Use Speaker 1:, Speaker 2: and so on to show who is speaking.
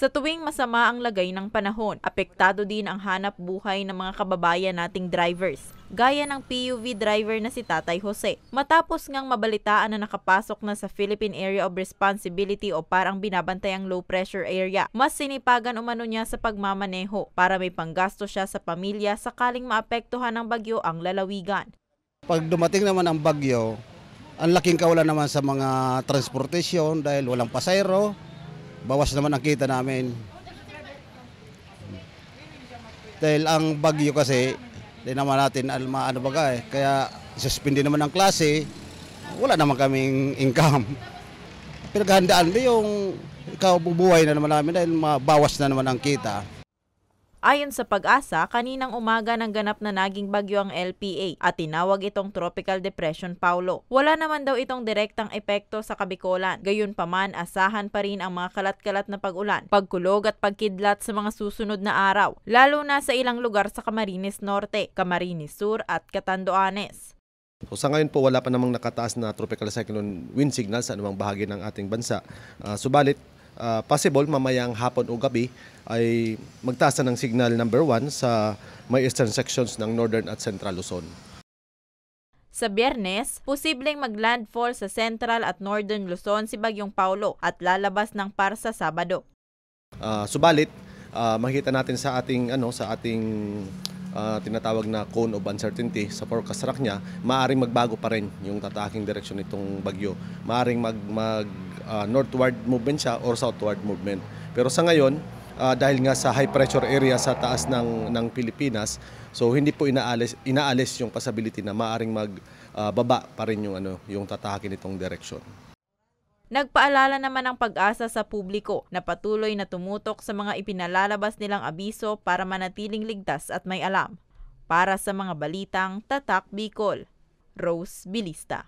Speaker 1: Sa tuwing masama ang lagay ng panahon, apektado din ang hanap buhay ng mga kababayan nating drivers, gaya ng PUV driver na si Tatay Jose. Matapos ngang mabalitaan na nakapasok na sa Philippine Area of Responsibility o parang binabantayang low pressure area, mas sinipagan umano niya sa pagmamaneho para may panggasto siya sa pamilya sakaling maapektuhan ng bagyo ang lalawigan.
Speaker 2: Pag dumating naman ang bagyo, ang laking kawalan naman sa mga transportasyon dahil walang pasayro. Bawas naman ang kita namin. Dahil ang bagyo kasi, di naman natin kaya suspindi naman ang klase, wala naman kaming income. Pinaghandaan din yung bubuhay na naman namin dahil mabawas na naman ang kita.
Speaker 1: Ayon sa Pag-asa, kaninang umaga nang ganap na naging bagyo ang LPA at tinawag itong Tropical Depression Paulo. Wala naman daw itong direktang epekto sa Kabikolan. Gayunpaman, asahan pa rin ang mga kalat-kalat na pag-ulan, pagkulog at pagkidlat sa mga susunod na araw, lalo na sa ilang lugar sa Camarines Norte, Camarines Sur at Catanduanes.
Speaker 3: So, sa ngayon po wala pa namang nakataas na tropical cyclone wind signal sa anumang bahagi ng ating bansa. Subalit, possible mamayang hapon o gabi ay magtaas na ng signal number 1 sa may eastern sections ng northern at central Luzon.
Speaker 1: Sa Biyernes, posibleng maglandfall sa central at northern Luzon si Bagyong Paulo at lalabas ng par sa Sabado.
Speaker 3: Subalit, makikita natin sa ating tinatawag na cone of uncertainty sa forecast track niya, maaaring magbago pa rin yung tataking direksyon nitong bagyo. Maaaring northward movement siya or southward movement. Pero sa ngayon, dahil nga sa high pressure area sa taas ng Pilipinas, so hindi po inaalis yung possibility na maaaring magbaba pa rin yung tatahakin nitong direksyon.
Speaker 1: Nagpaalala naman ang Pag-asa sa publiko na patuloy na tumutok sa mga ipinalalabas nilang abiso para manatiling ligtas at may alam. Para sa mga balitang Tatak Bicol, Rose Bilista.